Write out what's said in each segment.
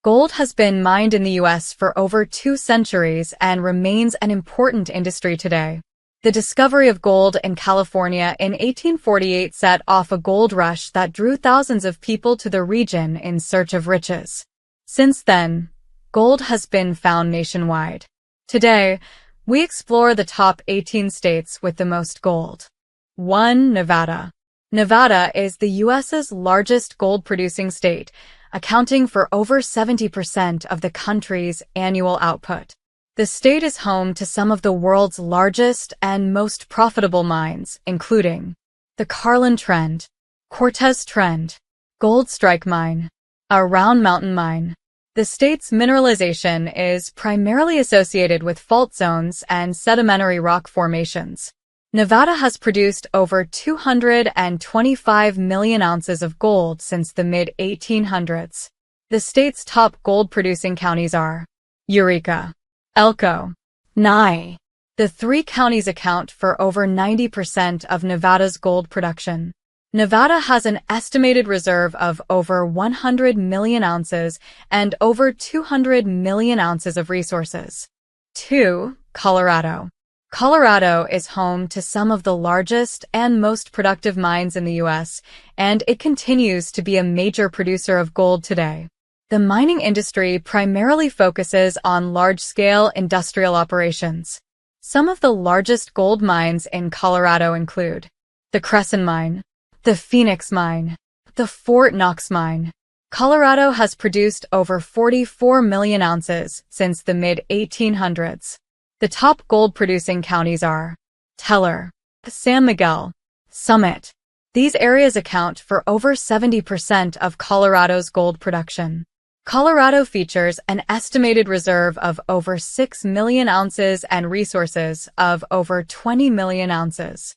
Gold has been mined in the U.S. for over 2 centuries and remains an important industry today. The discovery of gold in California in 1848 set off a gold rush that drew thousands of people to the region in search of riches. Since then, gold has been found nationwide. Today, we explore the top 18 states with the most gold. 1. Nevada. Nevada is the U.S.'s largest gold-producing state, accounting for over 70% of the country's annual output. The state is home to some of the world's largest and most profitable mines, including the Carlin Trend, Cortez Trend, Gold Strike Mine, a Round Mountain Mine. The state's mineralization is primarily associated with fault zones and sedimentary rock formations. Nevada has produced over 225 million ounces of gold since the mid-1800s. The state's top gold-producing counties are Eureka, Elko, Nye. The 3 counties account for over 90% of Nevada's gold production. Nevada has an estimated reserve of over 100 million ounces and over 200 million ounces of resources. 2. Colorado. Colorado is home to some of the largest and most productive mines in the U.S., and it continues to be a major producer of gold today. The mining industry primarily focuses on large-scale industrial operations. Some of the largest gold mines in Colorado include the Crescent Mine, the Phoenix Mine, the Fort Knox Mine. Colorado has produced over 44 million ounces since the mid-1800s. The top gold-producing counties are Teller, San Miguel, Summit. These areas account for over 70% of Colorado's gold production. Colorado features an estimated reserve of over 6 million ounces and resources of over 20 million ounces.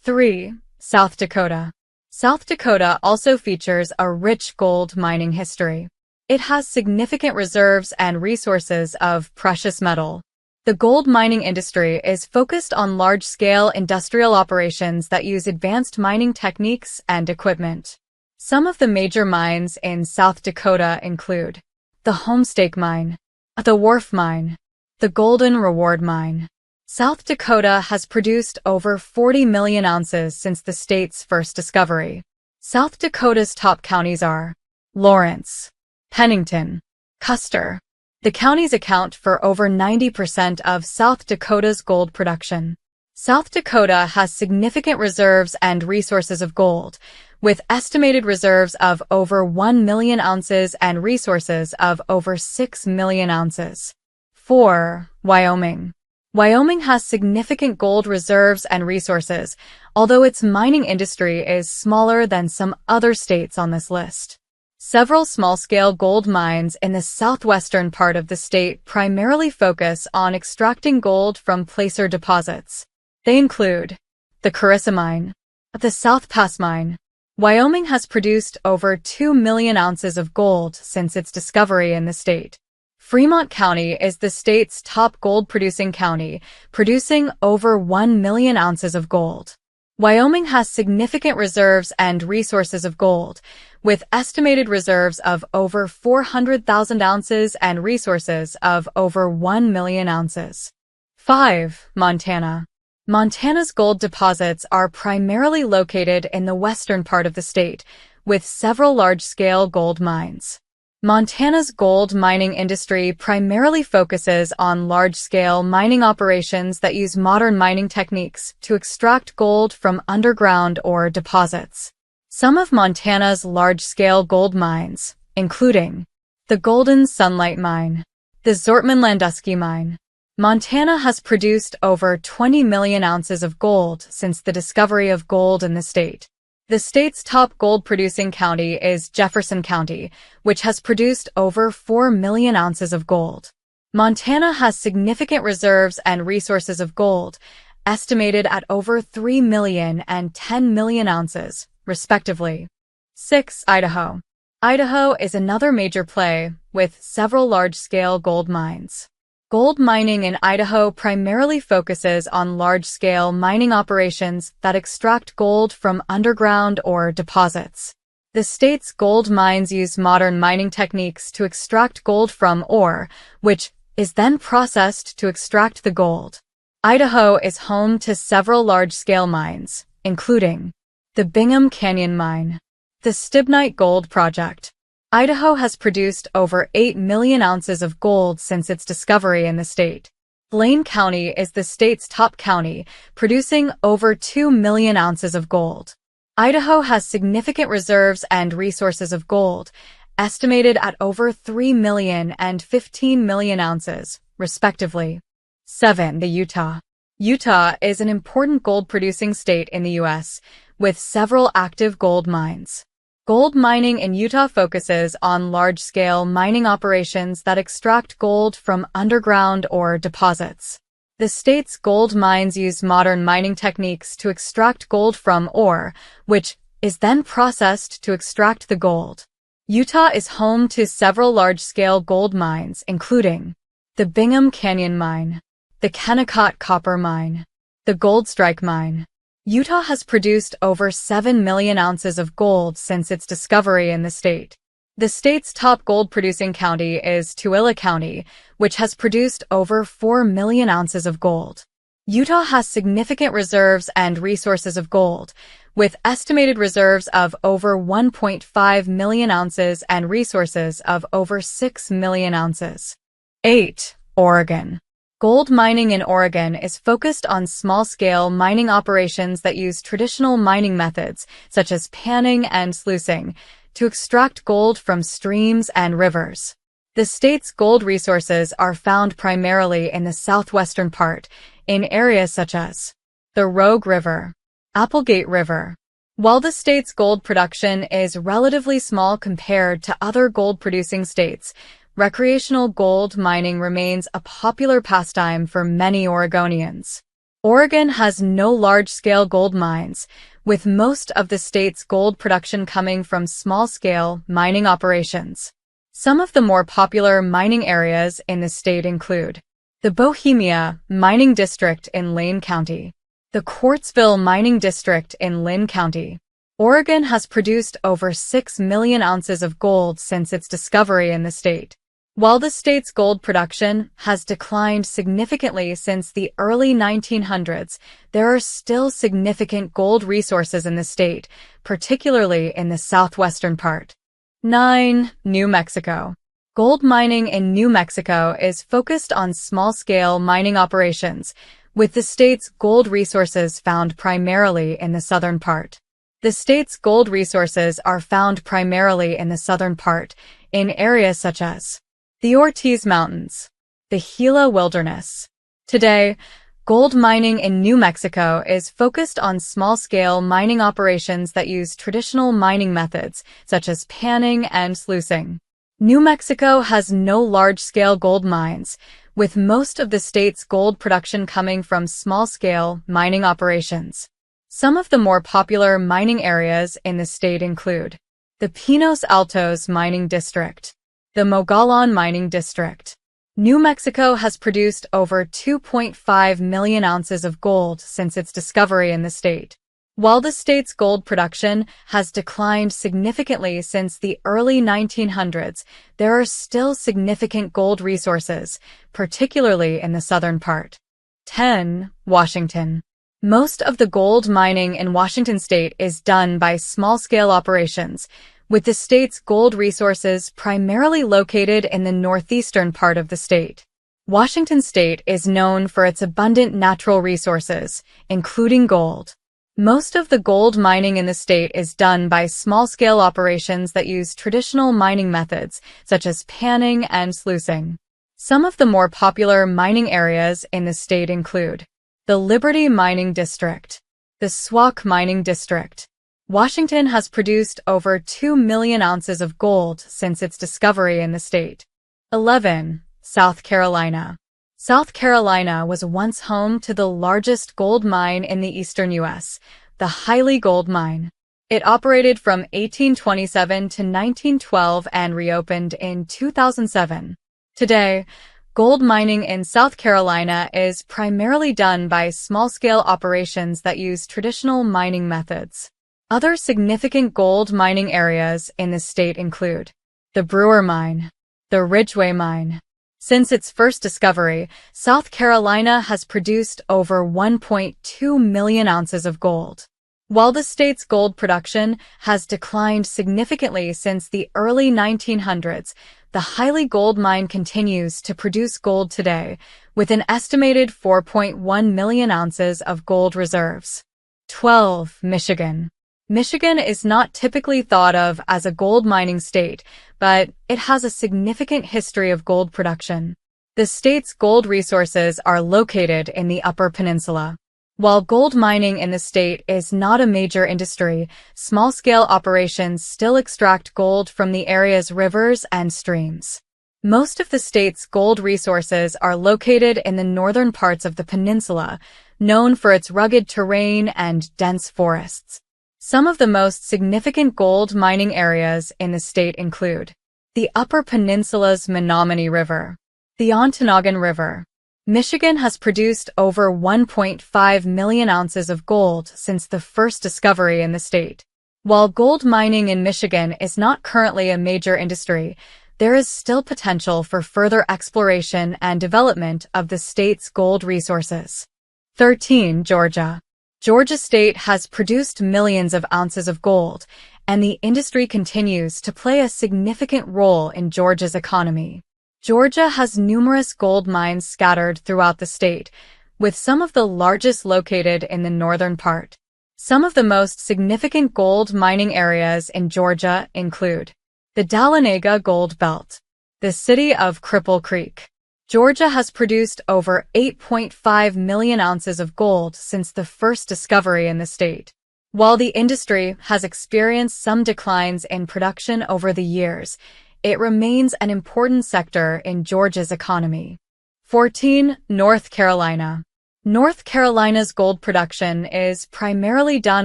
3. South Dakota. South Dakota also features a rich gold mining history. It has significant reserves and resources of precious metal. The gold mining industry is focused on large-scale industrial operations that use advanced mining techniques and equipment. Some of the major mines in South Dakota include the Homestake Mine, the Wharf Mine, the Golden Reward Mine. South Dakota has produced over 40 million ounces since the state's first discovery. South Dakota's top counties are Lawrence, Pennington, Custer. The counties account for over 90% of South Dakota's gold production. South Dakota has significant reserves and resources of gold, with estimated reserves of over 1 million ounces and resources of over 6 million ounces. 4. Wyoming. Wyoming has significant gold reserves and resources, although its mining industry is smaller than some other states on this list. Several small-scale gold mines in the southwestern part of the state primarily focus on extracting gold from placer deposits. They include the Carissa Mine, the South Pass Mine. Wyoming has produced over 2 million ounces of gold since its discovery in the state. Fremont County is the state's top gold-producing county, producing over 1 million ounces of gold. Wyoming has significant reserves and resources of gold, with estimated reserves of over 400,000 ounces and resources of over 1 million ounces. 5. Montana. Montana's gold deposits are primarily located in the western part of the state, with several large-scale gold mines. Montana's gold mining industry primarily focuses on large-scale mining operations that use modern mining techniques to extract gold from underground ore deposits. Some of Montana's large-scale gold mines, including the Golden Sunlight Mine, the Zortman-Landusky Mine. Montana has produced over 20 million ounces of gold since the discovery of gold in the state. The state's top gold-producing county is Jefferson County, which has produced over 4 million ounces of gold. Montana has significant reserves and resources of gold, estimated at over 3 million and 10 million ounces, respectively. 6. Idaho. Idaho is another major play, with several large-scale gold mines. Gold mining in Idaho primarily focuses on large-scale mining operations that extract gold from underground ore deposits. The state's gold mines use modern mining techniques to extract gold from ore, which is then processed to extract the gold. Idaho is home to several large-scale mines, including the Bingham Canyon Mine, the Stibnite Gold Project. Idaho has produced over 8 million ounces of gold since its discovery in the state. Blaine County is the state's top county, producing over 2 million ounces of gold. Idaho has significant reserves and resources of gold, estimated at over 3 million and 15 million ounces, respectively. 7. The Utah. Utah is an important gold-producing state in the U.S., with several active gold mines. Gold mining in Utah focuses on large-scale mining operations that extract gold from underground ore deposits. The state's gold mines use modern mining techniques to extract gold from ore, which is then processed to extract the gold. Utah is home to several large-scale gold mines, including the Bingham Canyon Mine, the Kennecott Copper Mine, the Goldstrike Mine. Utah has produced over 7 million ounces of gold since its discovery in the state. The state's top gold-producing county is Tooele County, which has produced over 4 million ounces of gold. Utah has significant reserves and resources of gold, with estimated reserves of over 1.5 million ounces and resources of over 6 million ounces. 8. Oregon. Gold mining in Oregon is focused on small-scale mining operations that use traditional mining methods, such as panning and sluicing, to extract gold from streams and rivers. The state's gold resources are found primarily in the southwestern part, in areas such as the Rogue River, Applegate River. While the state's gold production is relatively small compared to other gold-producing states, recreational gold mining remains a popular pastime for many Oregonians. Oregon has no large-scale gold mines, with most of the state's gold production coming from small-scale mining operations. Some of the more popular mining areas in the state include the Bohemia Mining District in Lane County, the Quartzville Mining District in Lynn County. Oregon has produced over 6 million ounces of gold since its discovery in the state. While the state's gold production has declined significantly since the early 1900s, there are still significant gold resources in the state, particularly in the southwestern part. 9. New Mexico. Gold mining in New Mexico is focused on small-scale mining operations, with the state's gold resources found primarily in the southern part. The state's gold resources are found primarily in the southern part, in areas such as the Ortiz Mountains, the Gila Wilderness. Today, gold mining in New Mexico is focused on small-scale mining operations that use traditional mining methods, such as panning and sluicing. New Mexico has no large-scale gold mines, with most of the state's gold production coming from small-scale mining operations. Some of the more popular mining areas in the state include the Pinos Altos Mining District, the Mogollon Mining District. New Mexico has produced over 2.5 million ounces of gold since its discovery in the state. While the state's gold production has declined significantly since the early 1900s, there are still significant gold resources, particularly in the southern part. 10. Washington. Most of the gold mining in Washington state is done by small-scale operations, with the state's gold resources primarily located in the northeastern part of the state. Washington state is known for its abundant natural resources, including gold. Most of the gold mining in the state is done by small-scale operations that use traditional mining methods, such as panning and sluicing. Some of the more popular mining areas in the state include the Liberty Mining District, the Swauk Mining District. Washington has produced over 2 million ounces of gold since its discovery in the state. 11. South Carolina. South Carolina was once home to the largest gold mine in the eastern U.S., the Hiley Gold Mine. It operated from 1827 to 1912 and reopened in 2007. Today, gold mining in South Carolina is primarily done by small-scale operations that use traditional mining methods. Other significant gold mining areas in the state include the Brewer Mine, the Ridgeway Mine. Since its first discovery, South Carolina has produced over 1.2 million ounces of gold. While the state's gold production has declined significantly since the early 1900s, the Highly Gold Mine continues to produce gold today, with an estimated 4.1 million ounces of gold reserves. 12. Michigan. Michigan is not typically thought of as a gold mining state, but it has a significant history of gold production. The state's gold resources are located in the Upper Peninsula. While gold mining in the state is not a major industry, small-scale operations still extract gold from the area's rivers and streams. Most of the state's gold resources are located in the northern parts of the peninsula, known for its rugged terrain and dense forests. Some of the most significant gold mining areas in the state include the Upper Peninsula's Menominee River, the Ontonagon River. Michigan has produced over 1.5 million ounces of gold since the first discovery in the state. While gold mining in Michigan is not currently a major industry, there is still potential for further exploration and development of the state's gold resources. 13. Georgia. Georgia State has produced millions of ounces of gold, and the industry continues to play a significant role in Georgia's economy. Georgia has numerous gold mines scattered throughout the state, with some of the largest located in the northern part. Some of the most significant gold mining areas in Georgia include the Dahlonega Gold Belt, the city of Cripple Creek. Georgia has produced over 8.5 million ounces of gold since the first discovery in the state. While the industry has experienced some declines in production over the years, it remains an important sector in Georgia's economy. 14. North Carolina. North Carolina's gold production is primarily done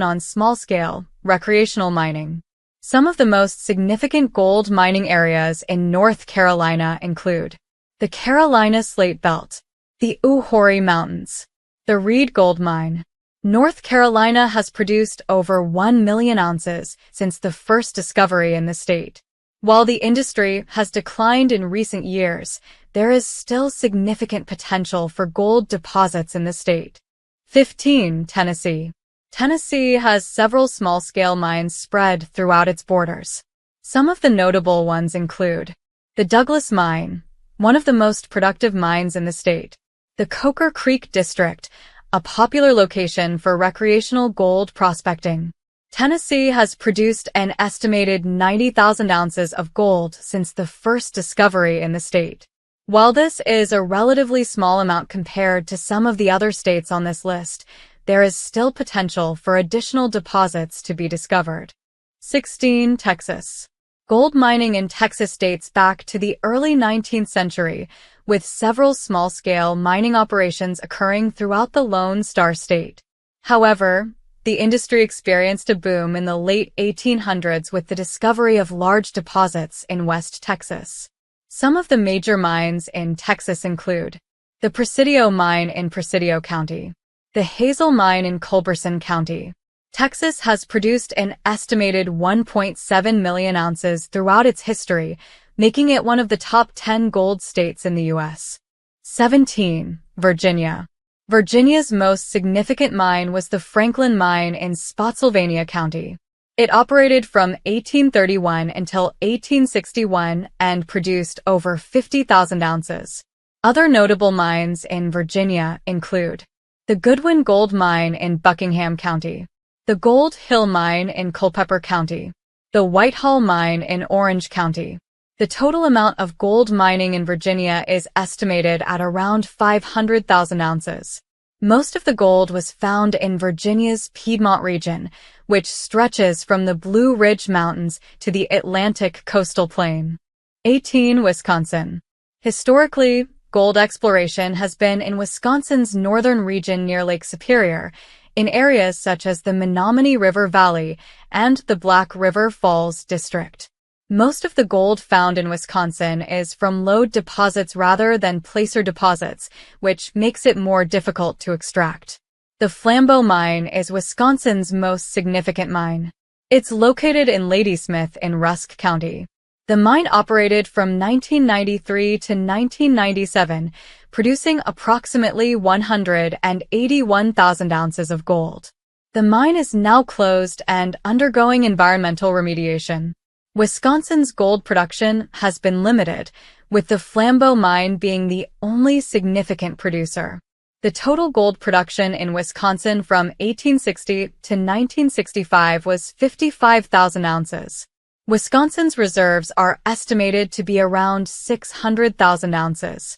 on small-scale, recreational mining. Some of the most significant gold mining areas in North Carolina include the Carolina Slate Belt, the Uhori Mountains, the Reed Gold Mine. North Carolina has produced over 1 million ounces since the first discovery in the state. While the industry has declined in recent years, there is still significant potential for gold deposits in the state. 15. Tennessee. Tennessee has several small-scale mines spread throughout its borders. Some of the notable ones include the Douglas Mine, one of the most productive mines in the state, the Coker Creek District, a popular location for recreational gold prospecting. Tennessee has produced an estimated 90,000 ounces of gold since the first discovery in the state. While this is a relatively small amount compared to some of the other states on this list, there is still potential for additional deposits to be discovered. 16. Texas. Gold mining in Texas dates back to the early 19th century, with several small-scale mining operations occurring throughout the Lone Star State. However, the industry experienced a boom in the late 1800s with the discovery of large deposits in West Texas. Some of the major mines in Texas include the Presidio Mine in Presidio County, the Hazel Mine in Culberson County. Texas has produced an estimated 1.7 million ounces throughout its history, making it one of the top 10 gold states in the U.S. 17. Virginia. Virginia's most significant mine was the Franklin Mine in Spotsylvania County. It operated from 1831 until 1861 and produced over 50,000 ounces. Other notable mines in Virginia include the Goodwin Gold Mine in Buckingham County, the Gold Hill Mine in Culpeper County, the Whitehall Mine in Orange County. The total amount of gold mining in Virginia is estimated at around 500,000 ounces. Most of the gold was found in Virginia's Piedmont region, which stretches from the Blue Ridge Mountains to the Atlantic coastal plain. 18. Wisconsin. Historically, gold exploration has been in Wisconsin's northern region near Lake Superior, in areas such as the Menominee River Valley and the Black River Falls District. Most of the gold found in Wisconsin is from lode deposits rather than placer deposits, which makes it more difficult to extract. The Flambeau Mine is Wisconsin's most significant mine. It's located in Ladysmith in Rusk County. The mine operated from 1993 to 1997, producing approximately 181,000 ounces of gold. The mine is now closed and undergoing environmental remediation. Wisconsin's gold production has been limited, with the Flambeau Mine being the only significant producer. The total gold production in Wisconsin from 1860 to 1965 was 55,000 ounces. Wisconsin's reserves are estimated to be around 600,000 ounces.